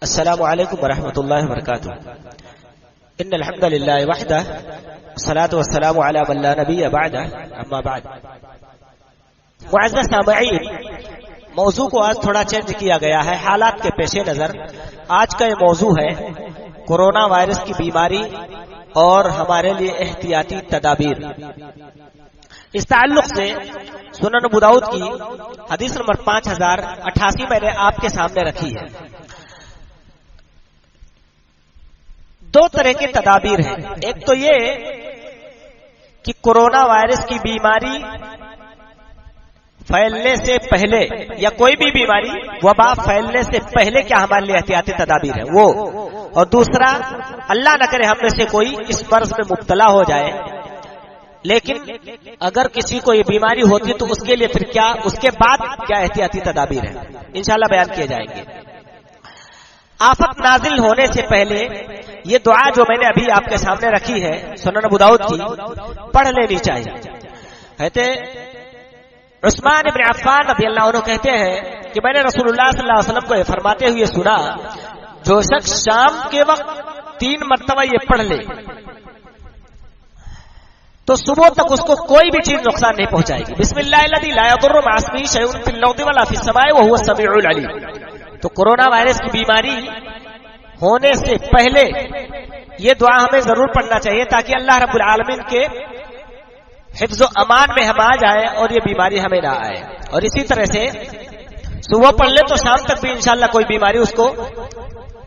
السلام علیکم ورحمۃ اللہ وبرکاتہ۔ ان الحمد للہ وحدہ والصلاة والسلام علی من لا نبی بعدہ، اما بعد۔ معزز سامعین، موضوع کو آج تھوڑا چینج کیا گیا ہے حالات کے پیش نظر۔ آج کا یہ موضوع ہے کورونا وائرس کی بیماری اور ہمارے لیے احتیاطی تدابیر۔ اس تعلق سے سنن ابو داؤد کی حدیث نمبر 5088 میں نے آپ کے سامنے رکھی ہے۔ دو طرح کے تدابیر ہیں۔ ایک تو یہ کہ کورونا وائرس کی بیماری پھیلنے سے پہلے یا کوئی بھی بیماری وبا پھیلنے سے پہلے کیا ہمارے لیے احتیاطی تدابیر ہے وہ، اور دوسرا اللہ نہ کرے ہم میں سے کوئی اس مرض میں مبتلا ہو جائے، لیکن اگر کسی کو یہ بیماری ہوتی تو اس کے لیے پھر کیا، اس کے بعد کیا احتیاطی تدابیر ہیں، انشاءاللہ بیان کیے جائیں گے۔ آفت نازل ہونے سے پہلے یہ دعا جو میں نے ابھی آپ کے سامنے رکھی ہے سنن ابو داؤد کی، پڑھ لینی چاہیے۔ کہتے عثمان بن عفان رضی اللہ عنہ کہتے ہیں کہ میں نے رسول اللہ صلی اللہ علیہ وسلم کو یہ فرماتے ہوئے سنا، جو شخص شام کے وقت 3 مرتبہ یہ پڑھ لے تو صبح تک اس کو کوئی بھی چیز نقصان نہیں پہنچائے گی۔ بسم اللہ الذی لا یضر مع اسمہ شیء فی الارض ولا فی السماء وهو السمیع العلیم۔ تو کورونا وائرس کی بیماری ہونے سے پہلے یہ دعا ہمیں ضرور پڑھنا چاہیے تاکہ اللہ رب العالمین کے حفظ و امان میں ہم آ جائیں اور یہ بیماری ہمیں نہ آئے۔ اور اسی طرح سے صبح پڑھ لے تو شام تک بھی انشاءاللہ کوئی بیماری اس کو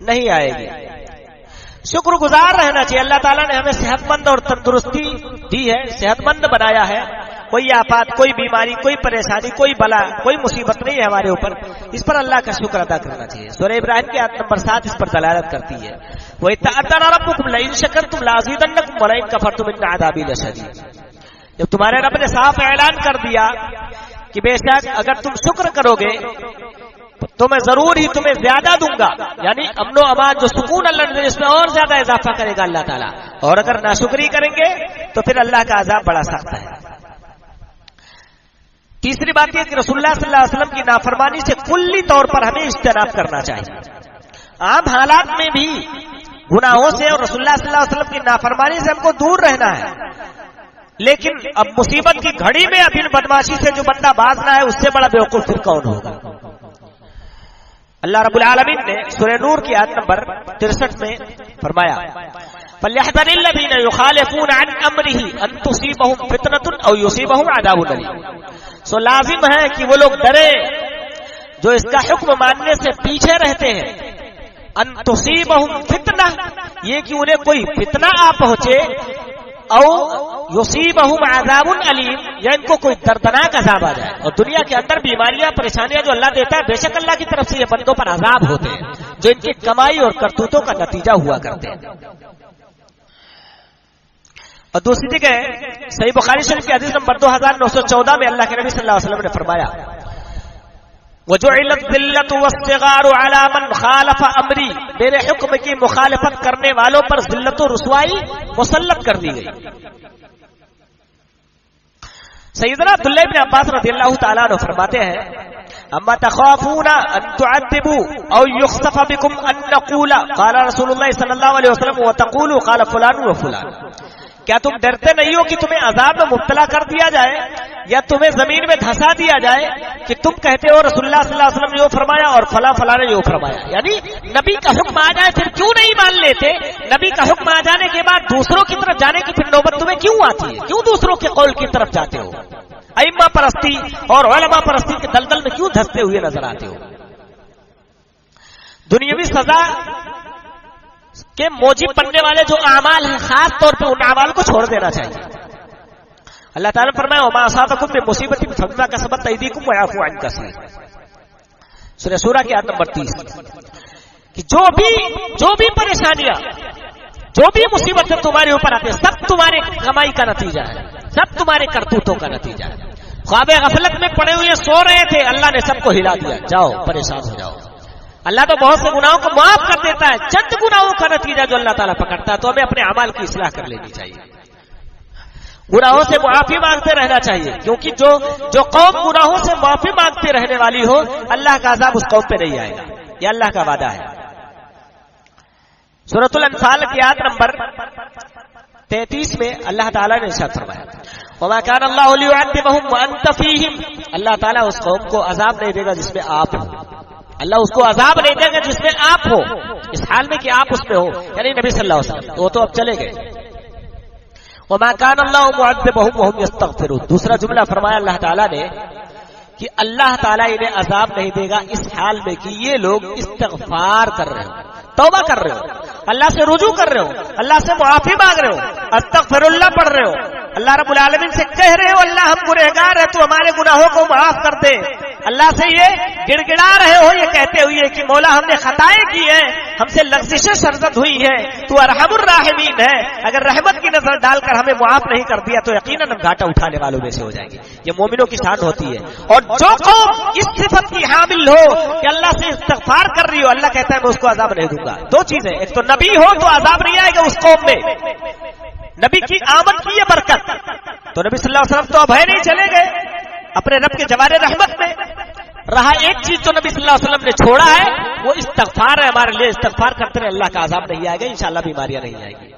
نہیں آئے گی۔ شکر گزار رہنا چاہیے، اللہ تعالیٰ نے ہمیں صحت مند اور تندرستی دی ہے، صحت مند بنایا ہے۔ کوئی آفات، کوئی بیماری، کوئی پریشانی، کوئی بلا، کوئی مصیبت نہیں ہے ہمارے اوپر، اس پر اللہ کا شکر ادا کرنا چاہیے۔ سورہ ابراہیم کی آیت نمبر 7 اس پر دلالت کرتی ہے، وَإِذْ تَأَذَّنَ رَبُّكُمْ لَئِن شَكَرْتُمْ لَأَزِيدَنَّكُمْ وَلَئِن كَفَرْتُمْ إِنَّ عَذَابِي لَشَدِيدٌ۔ جب تمہارے رب نے صاف اعلان کر دیا کہ بے شک اگر تم شکر کرو گے تو میں ضرور ہی تمہیں زیادہ دوں گا، یعنی امن و امان جو سکون اللہ نے اس میں اور زیادہ اضافہ کرے گا اللہ تعالیٰ، اور اگر ناشکری کریں گے تو پھر اللہ کا عذاب بڑا سخت ہے۔ تیسری بات یہ کہ رسول اللہ صلی اللہ علیہ وسلم کی نافرمانی سے کلی طور پر ہمیں اجتناب کرنا چاہیے۔ عام حالات میں بھی گناہوں سے اور رسول اللہ صلی اللہ علیہ وسلم کی نافرمانی سے ہم کو دور رہنا ہے، لیکن اب مصیبت کی گھڑی میں اب ان بدماشی سے جو بندہ باز نہ ہے اس سے بڑا بیوقوف پھر کون ہوگا۔ اللہ رب العالمین نے سورہ نور کی آیت نمبر 63 میں فرمایا، فَلْيَحْذَرِ الَّذِينَ يُخَالِفُونَ عَنْ أَمْرِهِ أَن تُصِيبَهُمْ فِتْنَةٌ أَوْ يُصِيبَهُمْ عَذَابٌ أَلِيمٌ۔ سو لازم ہے کہ وہ لوگ ڈرے جو اس کا حکم ماننے سے پیچھے رہتے ہیں، ان تصیبہم فتنہ، یہ کہ انہیں کوئی فتنہ آ پہنچے، او یصیبہم عذاب علیم، یا ان کو کوئی دردناک عذاب آ جائے۔ اور دنیا کے اندر بیماریاں پریشانیاں جو اللہ دیتا ہے، بے شک اللہ کی طرف سے یہ بندوں پر عذاب ہوتے ہیں جو ان کی کمائی اور کرتوتوں کا نتیجہ ہوا کرتے ہیں۔ اور دوسری جگہ صحیح بخاری شریف کی حدیث نمبر 2914 میں اللہ کے نبی صلی اللہ علیہ وسلم نے فرمایا، وَجُعِلَتْ الذِّلَّةُ وَالصِّغَارُ عَلَى مَنْ خَالَفَ أَمْرِي، میرے حکم کی مخالفت کرنے والوں پر ذلت و رسوائی مسلط کر دی گئی۔ سیدنا عبداللہ بن عباس رضی اللہ تعالیٰ عنہ فرماتے ہیں، اما تخافون ان تعذبوا او يخسف بكم ان نقول قال رسول اللہ صلی اللہ علیہ وسلم وتقولوا قال فلان وفلان، کیا تم ڈرتے نہیں ہو کہ تمہیں عذاب میں مبتلا کر دیا جائے یا تمہیں زمین میں دھسا دیا جائے کہ تم کہتے ہو رسول اللہ صلی اللہ علیہ وسلم نے یہ فرمایا اور فلاں فلاں نے یہ فرمایا؟ یعنی نبی کا حکم آ جائے پھر کیوں نہیں مان لیتے؟ نبی کا حکم آ جانے کے بعد دوسروں کی طرف جانے کی پھر نوبت تمہیں کیوں آتی ہے؟ کیوں دوسروں کے قول کی طرف جاتے ہو؟ ائمہ پرستی اور علماء پرستی کے دلدل میں کیوں دھستے ہوئے نظر آتے ہو؟ دنیاوی سزا کے موجب بننے والے جو اعمال ہیں خاص طور پہ ان اعمال کو چھوڑ دینا چاہیے۔ اللہ تعالیٰ نے فرمایا وما اصابکم من مصیبۃ فبما کسبت ایدیکم ویعفو عن کثیر، سورہ شورى کی آیت نمبر 30، کہ جو بھی پریشانیاں، جو بھی مصیبتیں تمہارے اوپر آتے ہیں سب تمہارے کمائی کا نتیجہ ہے، سب تمہارے کرتوتوں کا نتیجہ ہے۔ خواب غفلت میں پڑے ہوئے سو رہے تھے، اللہ نے سب کو ہلا دیا، جاؤ پریشان ہو جاؤ۔ اللہ تو بہت سے گناہوں کو معاف کر دیتا ہے، چند گناہوں کا نتیجہ جو اللہ تعالیٰ پکڑتا ہے، تو ہمیں اپنے اعمال کی اصلاح کر لینی چاہیے، گناہوں سے معافی مانگتے رہنا چاہیے، کیونکہ جو قوم گناہوں سے معافی مانگتے رہنے والی ہو اللہ کا عذاب اس قوم پہ نہیں آئے گا، یہ اللہ کا وعدہ ہے۔ سورۃ الانفال کی آیت نمبر 33 میں اللہ تعالیٰ نے ارشاد فرمایا وما كان الله ليعذبهم وانت فيهم، اللہ تعالیٰ اس قوم کو عذاب نہیں دے گا جس میں آپ ہو، اللہ اس کو عذاب نہیں دے گا جس میں آپ ہو، اس حال میں کہ آپ اس میں ہو، یعنی نبی صلی اللہ علیہ وسلم، وہ تو اب چلے گئے. وما كان الله معذبهم وهم يستغفرون، دوسرا جملہ فرمایا اللہ تعالیٰ نے کہ اللہ تعالیٰ انہیں عذاب نہیں دے گا اس حال میں کہ یہ لوگ استغفار کر رہے ہو، توبہ کر رہے ہو، اللہ سے رجوع کر رہے ہو، اللہ سے معافی مانگ رہے ہو، استغفر اللہ پڑھ رہے ہو، اللہ رب العالمین سے کہہ رہے ہو اللہ ہم گنہگار ہیں تو ہمارے گناہوں کو معاف کر دے، اللہ سے یہ گڑ گڑا رہے ہو یہ کہتے ہوئے کہ مولا ہم نے خطائیں کی ہیں، ہم سے لغزشیں سرزد ہوئی ہیں، تو ارحم الراحمین ہے، اگر رحمت کی نظر ڈال کر ہمیں معاف نہیں کر دیا تو یقیناً ہم گھاٹا اٹھانے والوں میں سے ہو جائیں گے. یہ مومنوں کی شان ہوتی ہے. اور جو قوم اس صفت کی حامل ہو کہ اللہ سے استغفار کر رہی ہو، اللہ کہتا ہے میں اس کو عذاب نہیں دوں گا. دو چیزیں، ایک تو نبی ہو تو عذاب نہیں آئے گا اس قوم میں، نبی کی آمد کی یہ برکت، تو نبی صلی اللہ علیہ وسلم تو اب ہے نہیں، چلے گئے اپنے رب کے جوار رحمت میں. رہا ایک چیز تو نبی صلی اللہ علیہ وسلم نے چھوڑا ہے وہ استغفار ہے ہمارے لیے، استغفار کرتے رہے اللہ کا عذاب نہیں آئے گا، انشاءاللہ بیماریاں نہیں آئیں گی.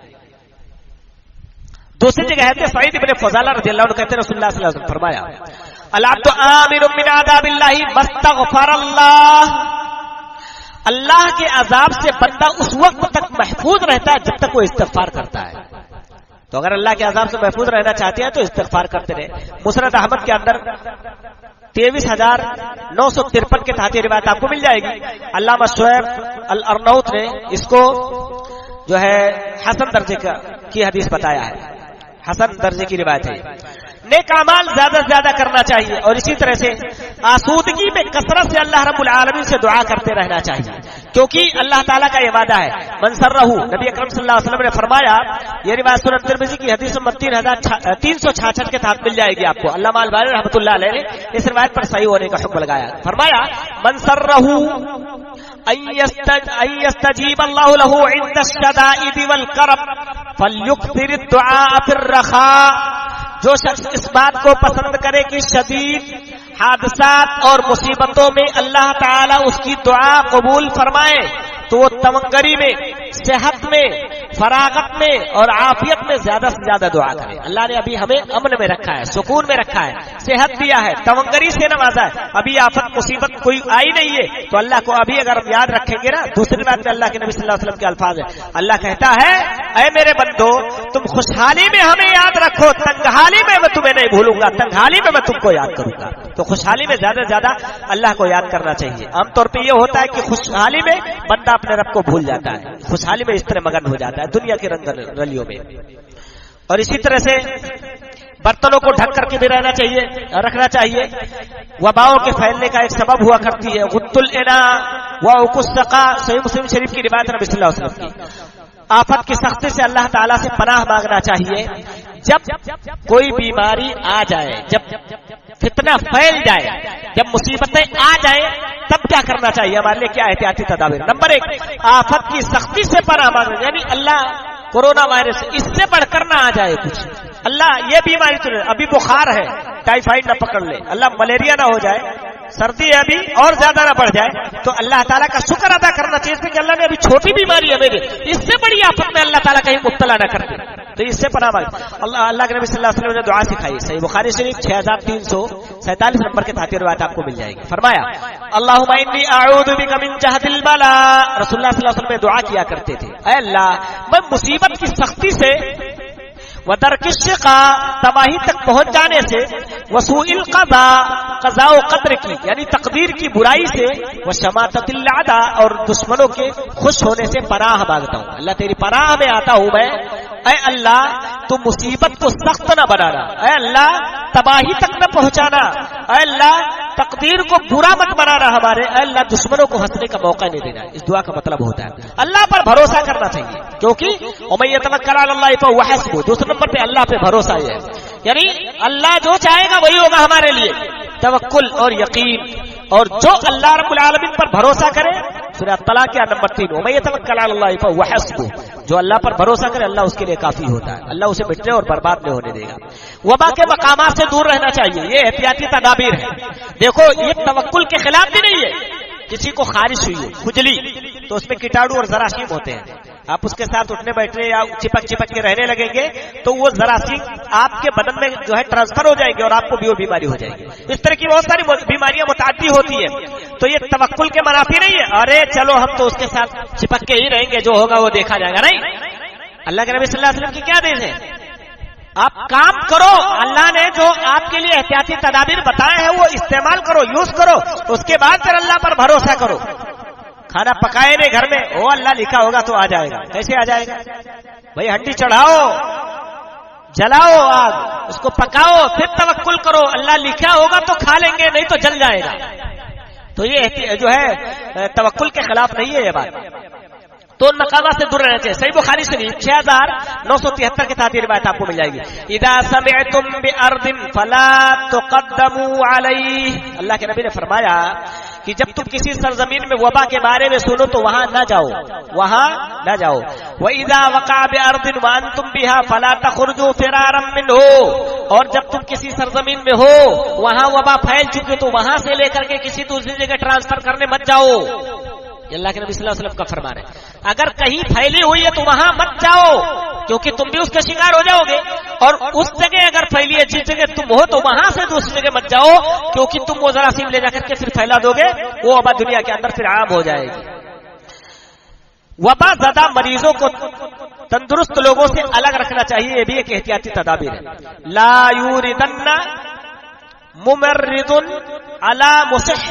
دوسری جگہ ہے سعید ابن فضالہ رضی اللہ عنہ کہتے ہیں رسول اللہ صلی اللہ علیہ وسلم فرمایا العبد آمن من عذاب اللہ مستغفر اللہ، اللہ کے عذاب سے بندہ اس وقت تک محفوظ رہتا ہے جب تک وہ استغفار کرتا ہے. تو اگر اللہ کے عذاب سے محفوظ رہنا چاہتے ہیں تو استغفار کرتے رہے. مسند احمد کے اندر 23,953 کے تحت روایت آپ کو مل جائے گی. علامہ شعیب الارنوط نے اس کو جو ہے حسن درجے کی حدیث بتایا ہے، حسن درجے کی روایت ہے. نیک اعمال زیادہ سے زیادہ کرنا چاہیے اور اسی طرح سے آسودگی میں کثرت سے اللہ رب العالمین سے دعا کرتے رہنا چاہیے، کیونکہ اللہ تعالیٰ کا یہ وعدہ ہے من سرہ، نبی اکرم صلی اللہ علیہ وسلم نے فرمایا، یہ روایت سنن ترمذی کی حدیث نمبر 366 کے تحت مل جائے گی آپ کو. علامہ البانی رحمۃ اللہ علیہ نے اس روایت پر صحیح ہونے کا حکم لگایا. فرمایا من سرہ ان یستجیب اللہ له عند الشدائد والکرب فلیکثر الدعاء فی الرخاء، جو شخص اس بات کو پسند کرے کہ شدید حادثات اور مصیبتوں میں اللہ تعالیٰ اس کی دعا قبول فرمائے تو وہ تمنگری میں، صحت میں، فراغت میں اور عافیت میں زیادہ سے زیادہ دعا کرے. اللہ نے ابھی ہمیں امن میں رکھا ہے، سکون میں رکھا ہے، صحت دیا ہے، تمنگری سے نوازا ہے، ابھی آفت مصیبت کوئی آئی نہیں ہے تو اللہ کو ابھی اگر ہم یاد رکھیں گے نا. دوسری بات میں اللہ کے نبی صلی اللہ علیہ وسلم کے الفاظ ہیں، اللہ کہتا ہے اے میرے بندو تم خوشحالی میں ہمیں یاد رکھو، تنگحالی میں میں تمہیں نہیں بھولوں گا، تنگحالی میں تم کو یاد کروں گا. تو خوشحالی میں زیادہ سے زیادہ اللہ کو یاد کرنا چاہیے. عام طور پہ یہ ہوتا ہے کہ خوشحالی میں بندہ اپنے رب کو بھول جاتا ہے، خوشحالی میں اس طرح مگن ہو جاتا ہے دنیا کے رنگ رلیوں میں. اور اسی طرح سے برتنوں کو ڈھک کر کے بھی رکھنا چاہیے. وباؤں کے پھیلنے کا ایک سبب ہوا کرتی ہے غط الاناء وعق السقا، صحیح مسلم شریف کی روایت نبی صلی اللہ علیہ وسلم کی. آفت کی سختی سے اللہ تعالیٰ سے پناہ مانگنا چاہیے. جب کوئی بیماری آ جائے، جب فتنہ پھیل جائے، جب مصیبتیں آ جائیں تب کیا کرنا چاہیے، ہمارے لیے کیا احتیاطی تدابیر. نمبر 1 آفت کی سختی سے پناہ مانگنا، یعنی اللہ کورونا وائرس اس سے بڑھ کر نہ آ جائے کچھ، اللہ یہ بیماری تو ابھی بخار ہے ٹائیفائڈ نہ پکڑ لے، اللہ ملیریا نہ ہو جائے، سردی ہے ابھی اور زیادہ نہ بڑھ جائے. تو اللہ تعالیٰ کا شکر ادا کرنا چاہیے کہ اللہ نے ابھی چھوٹی بیماری ہے میری، اس سے بڑی آفت میں اللہ تعالیٰ کہیں مبتلا نہ کر دے، تو اس سے پناہ مانگ. اللہ کے نبی صلی اللہ علیہ وسلم نے دعا سکھائی، صحیح بخاری شریف 6347 نمبر کے تحت روایت آپ کو مل جائے گی. فرمایا اللہم انی اعوذ بک من جہد البلاء، رسول اللہ صلی اللہ علیہ وسلم دعا کیا کرتے تھے اے اللہ میں مصیبت کی سختی سے، ودرک الشقاء تباہی تک پہنچ جانے سے، وسوء القضاء قضاء و قدر کی یعنی تقدیر کی برائی سے، وشماتۃ الاعداء اور دشمنوں کے خوش ہونے سے پناہ مانگتا ہوں. اللہ تیری پناہ میں آتا ہوں میں. اے اللہ تو مصیبت کو سخت نہ بنانا، اے اللہ تباہی تک نہ پہنچانا، اے اللہ تقدیر کو برا مت بنانا ہمارے، اے اللہ دشمنوں کو ہنسنے کا موقع نہیں دینا. اس دعا کا مطلب ہوتا ہے اللہ پر بھروسہ کرنا چاہیے، کیونکہ ومن یتوکل علی اللہ فہو حسبہ. دوسرے نمبر پہ اللہ پہ بھروسہ یہ ہے، یعنی اللہ جو چاہے گا وہی ہوگا ہمارے لیے. توکل اور یقین، اور جو اللہ رب العالمین پر بھروسہ کرے، سورہ طلاق کے نمبر 3 ومن یتوکل علی اللہ فہو حسبہ، جو اللہ پر بھروسہ کرے اللہ اس کے لیے کافی ہوتا ہے، اللہ اسے مٹنے اور برباد نہیں ہونے دے گا. وبا کے مقامات سے دور رہنا چاہیے، یہ احتیاطی تدابیر ہے. دیکھو یہ توکل کے خلاف بھی نہیں ہے. کسی کو خارش ہوئی ہے، کھجلی، تو اس میں کیٹاڑو اور جراثیم ہوتے ہیں، آپ اس کے ساتھ اٹھنے بیٹھنے یا چپک چپک کے رہنے لگیں گے تو وہ جراثیم آپ کے بدن میں جو ہے ٹرانسفر ہو جائیں گے اور آپ کو بھی وہ بیماری ہو جائے گی. اس طرح کی بہت ساری بیماریاں متعدی ہوتی ہیں. تو یہ توکل کے منافی نہیں ہے ارے چلو ہم تو اس کے ساتھ چپک کے ہی رہیں گے، جو ہوگا وہ دیکھا جائے گا. نہیں، اللہ کے نبی صلی اللہ علیہ وسلم کی کیا دین ہے؟ آپ کام کرو، اللہ نے جو آپ کے لیے احتیاطی تدابیر بتائے ہیں وہ استعمال کرو، یوز کرو، اس کے بعد پھر اللہ پر بھروسہ کرو. کھانا پکائے نہیں گھر میں، وہ اللہ لکھا ہوگا تو آ جائے گا. کیسے آ جائے گا بھائی؟ ہنڈی چڑھاؤ، جلاؤ آگ، اس کو پکاؤ، پھر توکل کرو. اللہ لکھا ہوگا تو کھا لیں گے، نہیں تو جل جائے گا. تو یہ جو ہے توکل کے خلاف نہیں ہے یہ بات. تو ان مقامات سے دور رہنا چاہیے. صحیح بخاری شریف 6973 کے ساتھ یہ روایت آپ کو مل جائے گی. اذا سمعتم بارض فلا تقدموا علیہ، اللہ کے نبی نے فرمایا کہ جب تم کسی سرزمین میں وبا کے بارے میں سنو تو وہاں نہ جاؤ، وہاں نہ جاؤ. وَإِذَا وَقَعَ بِأَرْضٍ وَأَنْتُمْ بِهَا فَلَا تَخْرُجُوا فِرَارًا مِّنْهُ، اور جب تم کسی سرزمین میں ہو وہاں وبا پھیل چکے تو وہاں سے لے کر کے کسی دوسری جگہ ٹرانسفر کرنے مت جاؤ. یہ اللہ کے نبی صلی اللہ علیہ وسلم کا فرمان ہے. اگر کہیں پھیلی ہوئی ہے تو وہاں مت جاؤ کیونکہ تم بھی اس کا شکار ہو جاؤ گے، اور اس جگہ اگر پھیلی ہے جس جگہ تم ہو تو وہاں سے دوسری جگہ مت جاؤ کیونکہ تم وہ جراثیم لے جا کر کے پھر پھیلا دو گے، وہ وبا دنیا کے اندر پھر عام ہو جائے گی. وبا زدہ مریضوں کو تندرست لوگوں سے الگ رکھنا چاہیے، یہ بھی ایک احتیاطی تدابیر ہے. لا یوردن ممرض علی مصح،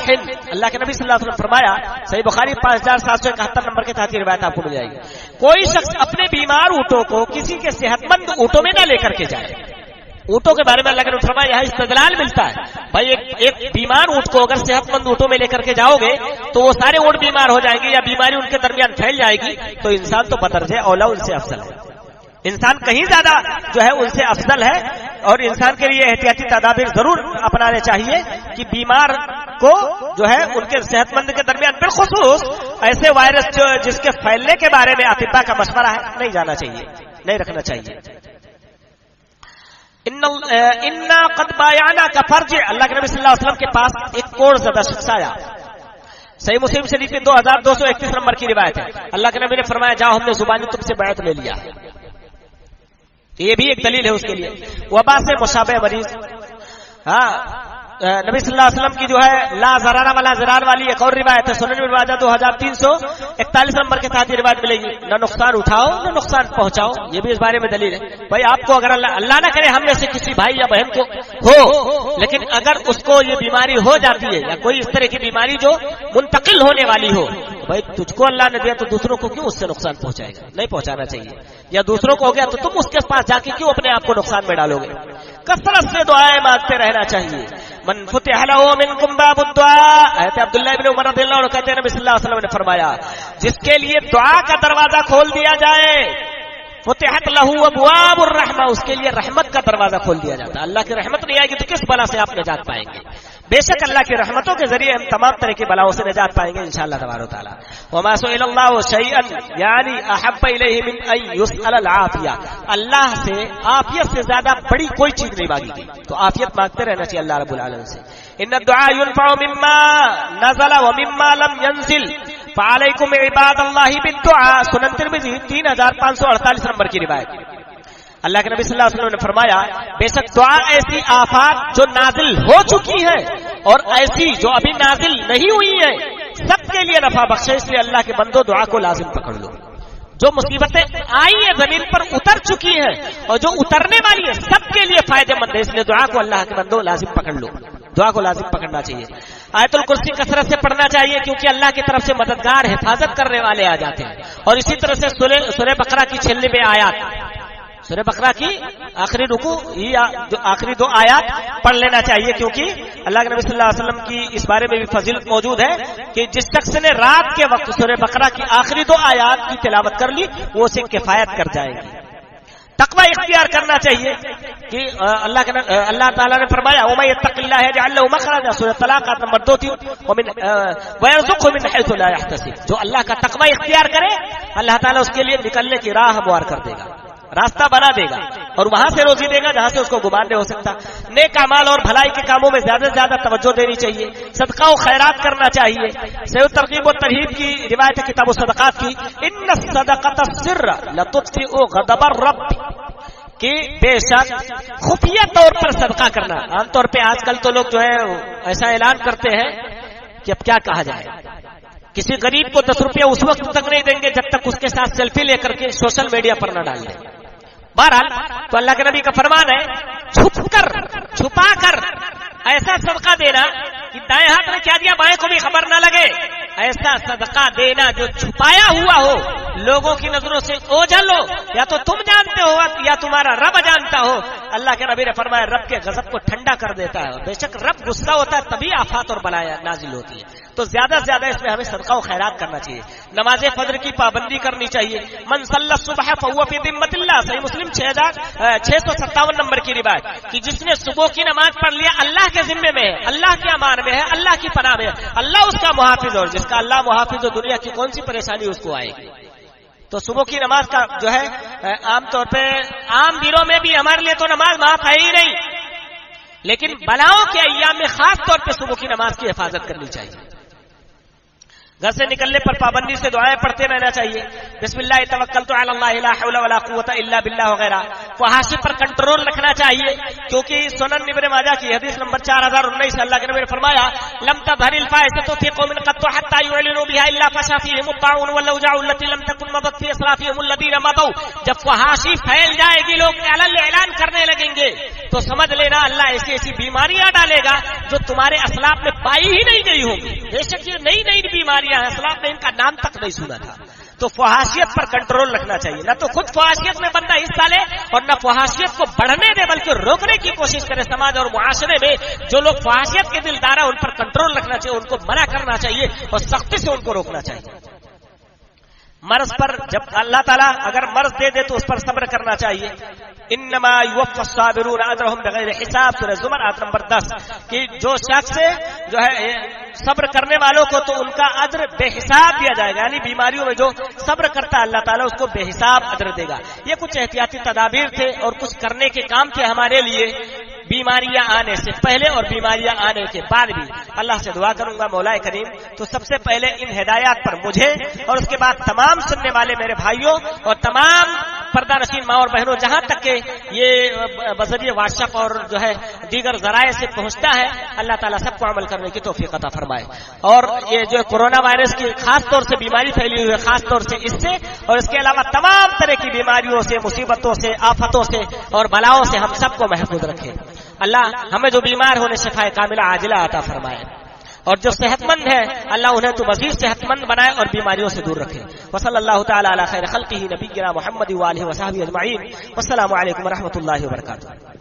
اللہ کے نبی صلی اللہ علیہ وسلم فرمایا، صحیح بخاری 5771 نمبر کے تحت روایت آپ کو مل جائے گی. کوئی شخص اپنے بیمار اونٹوں کو کسی کے صحت مند اونٹوں میں نہ لے کر کے جائے. اونٹوں کے بارے میں اللہ کے نبی فرمایا یہاں استدلال ملتا ہے. بھائی ایک بیمار اونٹ کو اگر صحت مند اونٹوں میں لے کر کے جاؤ گے تو وہ سارے اونٹ بیمار ہو جائیں گے یا بیماری ان کے درمیان پھیل جائے گی. تو انسان تو بدرجہ اولا ان سے افضل ہے، انسان کہیں زیادہ جو ہے ان سے افضل ہے. اور انسان کے لیے احتیاطی تدابیر ضرور اپنانے چاہیے کہ بیمار کو جو ہے ان کے صحت مند کے درمیان بالخصوص ایسے وائرس جس کے پھیلنے کے بارے میں اطباء کا مشورہ ہے نہیں جانا چاہیے، نہیں رکھنا چاہیے. انا قد بایعنا کا فرج، اللہ کے نبی صلی اللہ علیہ وسلم کے پاس ایک کوڑ زدہ شخص آیا. صحیح مسلم شریف میں 2231 نمبر کی روایت ہے. اللہ کے نبی نے فرمایا جاؤ ہم نے زبانی تم سے بیعت لے لیا. یہ بھی ایک دلیل ہے اس کے لیے. وبا سے مشابہ مریض، ہاں نبی صلی اللہ علیہ وسلم کی جو ہے لا ضرر ولا ضرار والی ایک اور روایت ہے. سنن ابن ماجہ 2341 نمبر کے ساتھ یہ روایت ملے گی. نہ نقصان اٹھاؤ نہ نقصان پہنچاؤ، یہ بھی اس بارے میں دلیل ہے. بھائی آپ کو اگر اللہ نہ کرے ہم میں سے کسی بھائی یا بہن کو ہو، لیکن اگر اس کو یہ بیماری ہو جاتی ہے یا کوئی اس طرح کی بیماری جو منتقل ہونے والی ہو، بھائی تجھ کو اللہ نے دیا تو دوسروں کو کیوں اس سے نقصان پہنچائے گا؟ نہیں پہنچانا چاہیے. یا دوسروں کو ہو گیا تو تم اس کے پاس جا کے کیوں اپنے آپ کو نقصان میں ڈالو گے؟ کثرت سے دعائیں مانگتے رہنا چاہیے. من فتح له منکم باب الدعاء، حضرت عبداللہ ابن عمر رضی اللہ عنہ کہتے ہیں نبی صلی اللہ علیہ وسلم نے فرمایا جس کے لیے دعا کا دروازہ کھول دیا جائے، فتحت له ابواب الرحمہ، اس کے لیے رحمت کا دروازہ کھول دیا جاتا ہے. اللہ کی رحمت نہیں آئے گی تو کس بلا سے آپ نجات پائیں گے؟ بے شک اللہ کی رحمتوں کے ذریعے ہم تمام طرح کی بلاؤں سے نجات پائیں گے انشاءاللہ تبارک و تعالی. وما سئل اللہ شیئا یعنی احب الیہ من ان یسأل العافیہ، اللہ سے عافیت سے زیادہ بڑی کوئی چیز نہیں مانگی گئی، تو عافیت مانگتے رہنا چاہیے اللہ رب العالمین سے. ان الدعاء ينفع مما نزل ومما لم ينزل فعليكم عباد الله بالدعاء، سنن ترمذی 3548 نمبر کی روایت. اللہ کے نبی صلی اللہ علیہ وسلم نے فرمایا بے شک دعا ایسی آفات جو نازل ہو چکی ہیں اور ایسی جو ابھی نازل نہیں ہوئی ہیں سب کے لیے نفع بخش ہے، اس لیے اللہ کے بندو دعا کو لازم پکڑ لو. جو مصیبتیں آئی ہیں زمین پر اتر چکی ہیں اور جو اترنے والی ہیں سب کے لیے فائدہ مند ہے، اس لیے دعا کو اللہ کے بندو لازم پکڑ لو، دعا کو لازم پکڑنا چاہیے. آیت الکرسی کثرت سے پڑھنا چاہیے کیونکہ اللہ کی طرف سے مددگار حفاظت کرنے والے آ جاتے ہیں. اور اسی طرح سے سورہ بقرہ کی 96 آیات، سورہ بقرہ کی آخری رکوع یا جو آخری 2 آیات پڑھ لینا چاہیے کیونکہ اللہ کے نبی صلی اللہ علیہ وسلم کی اس بارے میں بھی فضیلت موجود ہے کہ جس شخص نے رات کے وقت سورہ بقرہ کی آخری 2 آیات کی تلاوت کر لی وہ اسے کفایت کر جائے گی. تقوی اختیار کرنا چاہیے کہ اللہ تعالیٰ نے فرمایا وَمَن يَتَّقِ اللَّهَ يَجْعَل لَّهُ مَخْرَجًا، سورۃ طلاق نمبر 2-3، وَيَرْزُقْهُ مِنْ حَيْثُ لَا يَحْتَسِبُ، جو اللہ کا تقوی اختیار کرے اللہ تعالیٰ اس کے لیے نکلنے کی راہ ہموار کر دے گا. راستہ بنا دے گا اور وہاں سے روزی دے گا جہاں سے اس کو گمان نہیں ہو سکتا. نیک اعمال اور بھلائی کے کاموں میں زیادہ سے زیادہ توجہ دینی چاہیے. صدقہ و خیرات کرنا چاہیے. صحیح ترغیب و ترہیب کی روایت ہے کتاب الصدقات کی، ان الصدقۃ السر لتطفئ غضب الرب، کہ بے شک خفیہ طور پر صدقہ کرنا. عام طور پہ آج کل تو لوگ جو ہے ایسا اعلان کرتے ہیں کہ اب کیا کہا جائے، کسی غریب کو 10 روپیہ اس وقت تک نہیں دیں گے جب تک اس کے ساتھ سیلفی لے کر کے سوشل میڈیا پر نہ ڈال دیں. بہرحال تو اللہ کے نبی کا فرمان ہے چھپا کر ایسا صدقہ دینا کہ دائیں ہاتھ نے کیا دیا بائیں کو بھی خبر نہ لگے. ایسا صدقہ دینا جو چھپایا ہوا ہو، لوگوں کی نظروں سے اوجھل ہو، یا تو تم جانتے ہو یا تمہارا رب جانتا ہو. اللہ کے نبی نے فرمایا رب کے غضب کو ٹھنڈا کر دیتا ہے. بے شک رب غصہ ہوتا ہے تبھی آفات اور بلائیں نازل ہوتی ہے. تو زیادہ سے زیادہ اس میں ہمیں صدقہ و خیرات کرنا چاہیے. نماز فجر کی پابندی کرنی چاہیے. من صلی الصبح فهو فی ذمۃ اللہ، صحیح مسلم 657 نمبر کی روایت، کہ جس نے صبح کی نماز پڑھ لیا اللہ کے ذمے میں ہے، اللہ کے امان میں ہے، اللہ کی پناہ میں ہے، اللہ اس کا محافظ، اور جس کا اللہ محافظ ہو دنیا کی کون سی پریشانی اس کو آئے گی. تو صبح کی نماز کا جو ہے عام طور پہ عام دنوں میں بھی ہمارے لیے تو نماز معاف ہے ہی نہیں، لیکن بلاؤں کے ایام میں خاص طور پہ صبح کی نماز کی حفاظت کرنی چاہیے. گھر سے نکلنے پر پابندی سے دعائیں پڑھتے رہنا چاہیے. بسم اللہ توکلت علی اللہ لا حول ولا قوت الا باللہ وغیرہ. فحاشی پر کنٹرول رکھنا چاہیے، کیونکہ سنن ابن ماجہ کی حدیث نمبر 4019 اللہ کے نبی نے فرمایا لم تظهر الفاحشة في قوم قط حتى يعلنوا بها الا فشا فيهم الطاعون والاوجاع التي لم تكن مضت في اسلافهم الذين مضوا. جب فحاشی پھیل جائے گی، لوگ اعلان کرنے لگیں گے، تو سمجھ لینا اللہ ایسی ایسی بیماریاں ڈالے گا جو تمہارے اسلاف میں پائی ہی نہیں گئی ہوں گی. بے شک یہ نئی نئی بیماریاں اسلام نے ان کا نام تک نہیں سنا تھا. تو فحاشیت پر کنٹرول رکھنا چاہیے. نہ تو خود فحاشیت میں بندہ حصہ لے اور نہ فحاشیت کو بڑھنے دے، بلکہ روکنے کی کوشش کرے. سماج اور معاشرے میں جو لوگ فحاشیت کے دلدار ہیں ان پر کنٹرول رکھنا چاہیے، ان کو منع کرنا چاہیے اور سختی سے ان کو روکنا چاہیے. مرض پر جب اللہ تعالیٰ اگر مرض دے دے تو اس پر صبر کرنا چاہیے. انما یوفی الصابرون اجرهم بغیر حساب، سورہ زمر آیت نمبر 10، کہ جو شخص جو ہے صبر کرنے والوں کو تو ان کا اجر بے حساب دیا جائے گا. یعنی بیماریوں میں جو صبر کرتا ہے اللہ تعالیٰ اس کو بے حساب اجر دے گا. یہ کچھ احتیاطی تدابیر تھے اور کچھ کرنے کے کام تھے ہمارے لیے بیماریاں آنے سے پہلے اور بیماریاں آنے کے بعد بھی. اللہ سے دعا کروں گا مولا کریم تو سب سے پہلے ان ہدایات پر مجھے اور اس کے بعد تمام سننے والے میرے بھائیوں اور تمام پردہ نشین ماں اور بہنوں جہاں تک کہ یہ بذریعہ واٹس ایپ اور جو ہے دیگر ذرائع سے پہنچتا ہے، اللہ تعالیٰ سب کو عمل کرنے کی توفیق عطا فرمائے. اور یہ جو کورونا وائرس کی خاص طور سے بیماری پھیلی ہوئی ہے، خاص طور سے اس سے اور اس کے علاوہ تمام طرح کی بیماریوں سے، مصیبتوں سے، آفتوں سے اور بلاؤں سے ہم سب کو محفوظ رکھے. اللہ ہمیں جو بیمار ہونے شفائے کاملہ عاجلہ عطا فرمائے، اور جو صحت مند ہے اللہ انہیں تو مزید صحت مند بنائے اور بیماریوں سے دور رکھے. وصلی اللہ تعالی علی خیر خلقہ نبینا محمد وآلہ وصحبہ اجمعین. والسلام علیکم ورحمۃ اللہ وبرکاتہ.